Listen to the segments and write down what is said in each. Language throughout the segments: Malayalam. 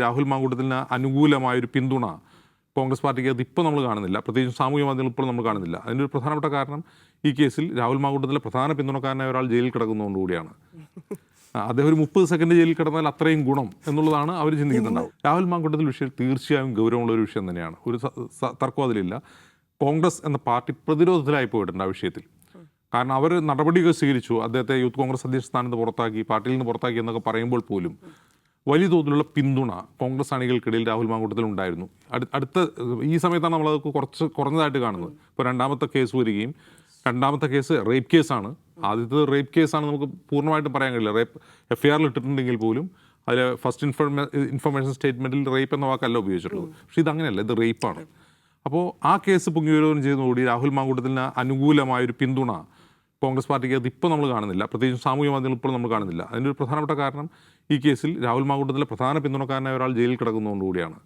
രാഹുൽ മാങ്കൂട്ടത്തിന് അനുകൂലമായൊരു പിന്തുണ കോൺഗ്രസ് പാർട്ടിക്ക് അത് ഇപ്പോൾ നമ്മൾ കാണുന്നില്ല, പ്രത്യേകിച്ച് സാമൂഹ്യ മാധ്യമങ്ങൾ ഇപ്പോൾ നമ്മൾ കാണുന്നില്ല. അതിൻ്റെ ഒരു പ്രധാനപ്പെട്ട കാരണം ഈ കേസിൽ രാഹുൽ മാങ്കൂട്ടത്തിലെ പ്രധാന പിന്തുണക്കാരനായ ഒരാൾ ജയിലിൽ കിടക്കുന്നതുകൊണ്ടുകൂടിയാണ്. അദ്ദേഹം ഒരു 30 സെക്കൻഡ് ജയിലിൽ കിടന്നാൽ അത്രയും ഗുണം എന്നുള്ളതാണ് അവർ ചിന്തിക്കുന്നുണ്ടാവും. രാഹുൽ മാങ്കൂട്ടത്തിൽ വിഷയം തീർച്ചയായും ഗൗരവമുള്ള ഒരു വിഷയം തന്നെയാണ്, ഒരു തർക്കം അതിലില്ല. കോൺഗ്രസ് എന്ന പാർട്ടി പ്രതിരോധത്തിലായി പോയിട്ടുണ്ട് ആ വിഷയത്തിൽ. കാരണം അവർ നടപടികൾ സ്വീകരിച്ചു, അദ്ദേഹത്തെ യൂത്ത് കോൺഗ്രസ് അധ്യക്ഷ സ്ഥാനത്ത് പുറത്താക്കി, പാർട്ടിയിൽ നിന്ന് പുറത്താക്കി എന്നൊക്കെ പറയുമ്പോൾ പോലും വലിയ തോതിലുള്ള പിന്തുണ കോൺഗ്രസ് അണികൾക്കിടയിൽ രാഹുൽ മാങ്കൂട്ടത്തിൽ ഉണ്ടായിരുന്നു. അടുത്ത ഈ സമയത്താണ് നമ്മളത് കുറഞ്ഞതായിട്ട് കാണുന്നത്. ഇപ്പോൾ രണ്ടാമത്തെ കേസ് വരികയും, രണ്ടാമത്തെ കേസ് റേപ്പ് കേസാണ്. ആദ്യത്തെ റേപ്പ് കേസാണ്, നമുക്ക് പൂർണ്ണമായിട്ടും പറയാൻ കഴിയില്ല. റേപ്പ് FIR ഇട്ടിട്ടുണ്ടെങ്കിൽ പോലും അതിൽ ഫസ്റ്റ് ഇൻഫർമേഷൻ സ്റ്റേറ്റ്മെൻറ്റിൽ റേപ്പ് എന്ന വാക്കല്ല ഉപയോഗിച്ചിട്ടുള്ളത്. പക്ഷേ ഇതങ്ങനെയല്ല, ഇത് റേപ്പാണ്. അപ്പോൾ ആ കേസ് പൊങ്ങിവരുകയും ചെയ്യുന്നതോടുകൂടി രാഹുൽ മാങ്കൂട്ടത്തിന് അനുകൂലമായൊരു പിന്തുണ കോൺഗ്രസ് പാർട്ടിക്ക് അത് ഇപ്പോൾ നമ്മൾ കാണുന്നില്ല, പ്രത്യേകിച്ച് സാമൂഹ്യ മാധ്യമങ്ങൾ ഇപ്പോൾ നമ്മൾ കാണുന്നില്ല. അതിൻ്റെ ഒരു പ്രധാനപ്പെട്ട കാരണം ഈ കേസിൽ രാഹുൽ മാങ്കൂട്ടത്തിലെ പ്രധാന പിന്തുണക്കാരനായ ഒരാൾ ജയിലിൽ കിടക്കുന്നതുകൊണ്ടുകൂടിയാണ്.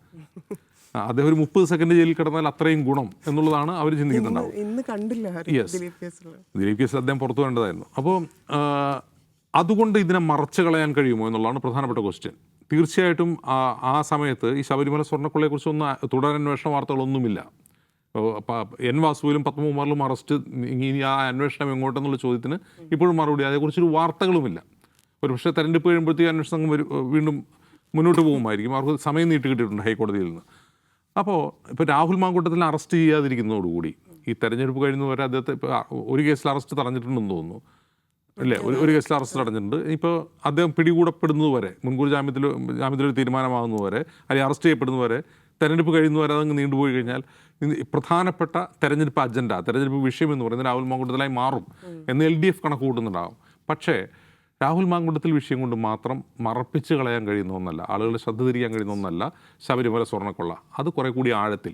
അദ്ദേഹം ഒരു 30 സെക്കൻഡ് ജയിലിൽ കിടന്നാൽ അത്രയും ഗുണം എന്നുള്ളതാണ് അവർ ചിന്തിക്കുന്നുണ്ടാവും. ദിലീപ് കേസിൽ അദ്ദേഹം പുറത്തു വേണ്ടതായിരുന്നു. അപ്പോൾ അതുകൊണ്ട് ഇതിനെ മറച്ചു കളയാൻ കഴിയുമോ എന്നുള്ളതാണ് പ്രധാനപ്പെട്ട ക്വസ്റ്റ്യൻ. തീർച്ചയായിട്ടും ആ സമയത്ത് ഈ ശബരിമല സ്വർണ്ണക്കൊള്ളയെക്കുറിച്ചൊന്നും തുടരന്വേഷണ വാർത്തകളൊന്നുമില്ല. N. വാസുവിലും പത്മകുമാറിലും അറസ്റ്റ്, ഇനി ആ അന്വേഷണം എങ്ങോട്ടെന്നുള്ള ചോദ്യത്തിന് ഇപ്പോഴും മറുപടി, അതേക്കുറിച്ചൊരു വാർത്തകളുമില്ല. ഒരു പക്ഷേ തെരഞ്ഞെടുപ്പ് കഴിയുമ്പോഴത്തേക്ക് അന്വേഷണ സംഘം വീണ്ടും മുന്നോട്ട് പോകുമായിരിക്കും. അവർക്ക് സമയം നീട്ടി കിട്ടിയിട്ടുണ്ട് ഹൈക്കോടതിയിൽ നിന്ന്. അപ്പോൾ ഇപ്പോൾ രാഹുൽ മാങ്കൂട്ടത്തിനെ അറസ്റ്റ് ചെയ്യാതിരിക്കുന്നതോടുകൂടി ഈ തെരഞ്ഞെടുപ്പ് കഴിയുന്നവരെ അദ്ദേഹത്തെ ഇപ്പോൾ ഒരു കേസിൽ അറസ്റ്റ് തടഞ്ഞിട്ടുണ്ടെന്ന് തോന്നുന്നു, അല്ലേ? ഒരു കേസിൽ അറസ്റ്റ് തടഞ്ഞിട്ടുണ്ട്. ഇപ്പോൾ അദ്ദേഹം പിടികൂടപ്പെടുന്നതുവരെ, മുൻകൂർ ജാമ്യത്തിലൊരു തീരുമാനമാകുന്നതുവരെ, അല്ലെങ്കിൽ അറസ്റ്റ് ചെയ്യപ്പെടുന്നതുവരെ, തെരഞ്ഞെടുപ്പ് കഴിയുന്നവരെ അതങ്ങ് നീണ്ടുപോയി കഴിഞ്ഞാൽ പ്രധാനപ്പെട്ട തെരഞ്ഞെടുപ്പ് അജണ്ട, തെരഞ്ഞെടുപ്പ് വിഷയം എന്ന് പറയുന്നത് രാഹുൽ മാങ്കൂട്ടത്തിലായി മാറും എന്ന് LDF കണക്ക് കൂട്ടുന്നുണ്ടാകും. പക്ഷേ രാഹുൽ മാങ്കൂട്ടത്തിൽ വിഷയം കൊണ്ട് മാത്രം മറപ്പിച്ച് കളയാൻ കഴിയുന്ന ഒന്നല്ല, ആളുകളുടെ ശ്രദ്ധ തിരിക്കാൻ കഴിയുന്ന ഒന്നല്ല ശബരിമല സ്വർണ്ണക്കൊള്ള. അത് കുറെ കൂടി ആഴത്തിൽ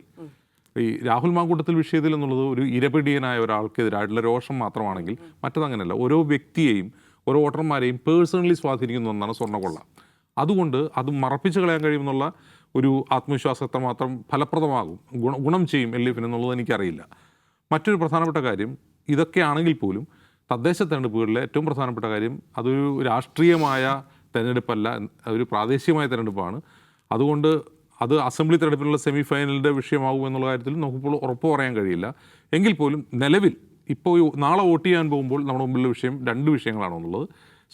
ഈ രാഹുൽ മാങ്കൂട്ടത്തിൽ വിഷയത്തിൽ എന്നുള്ളത് ഒരു ഇരപിടിയനായ ഒരാൾക്കെതിരായിട്ടുള്ള രോഷം മാത്രമാണെങ്കിൽ മറ്റതങ്ങനെയല്ല. ഓരോ വ്യക്തിയെയും ഓരോ വോട്ടർമാരെയും പേഴ്സണലി സ്വാധീനിക്കുന്ന ഒന്നാണ് സ്വർണ്ണക്കൊള്ള. അതുകൊണ്ട് അത് മറപ്പിച്ച് കളയാൻ കഴിയുമെന്നുള്ള ഒരു ആത്മവിശ്വാസം എത്രമാത്രം ഫലപ്രദമാകും, ഗുണം ചെയ്യും LDF എന്നുള്ളത് എനിക്കറിയില്ല. മറ്റൊരു പ്രധാനപ്പെട്ട കാര്യം, ഇതൊക്കെയാണെങ്കിൽ പോലും തദ്ദേശ തെരഞ്ഞെടുപ്പുകളിലെ ഏറ്റവും പ്രധാനപ്പെട്ട കാര്യം അതൊരു രാഷ്ട്രീയമായ തെരഞ്ഞെടുപ്പല്ല, അതൊരു പ്രാദേശികമായ തെരഞ്ഞെടുപ്പാണ്. അതുകൊണ്ട് അത് അസംബ്ലി തെരഞ്ഞെടുപ്പിനുള്ള സെമി ഫൈനലിൻ്റെ വിഷയമാകും എന്നുള്ള കാര്യത്തിൽ നമുക്കിപ്പോൾ ഉറപ്പ് പറയാൻ കഴിയില്ല. എങ്കിൽ പോലും നിലവിൽ ഇപ്പോൾ നാളെ വോട്ട് ചെയ്യാൻ പോകുമ്പോൾ നമ്മുടെ മുമ്പിലുള്ള വിഷയം 2 വിഷയങ്ങളാണെന്നുള്ളത്.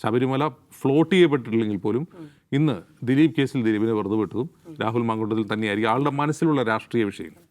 ശബരിമല ഫ്ലോട്ട് ചെയ്യപ്പെട്ടിട്ടില്ലെങ്കിൽ പോലും ഇന്ന് ദിലീപ് കേസിൽ ദിലീപിനെ വെറുതെ വിട്ടതും രാഹുൽ മാങ്കൂട്ടത്തിൽ തന്നെയായിരിക്കും ആളുടെ മനസ്സിലുള്ള രാഷ്ട്രീയ വിഷയങ്ങൾ.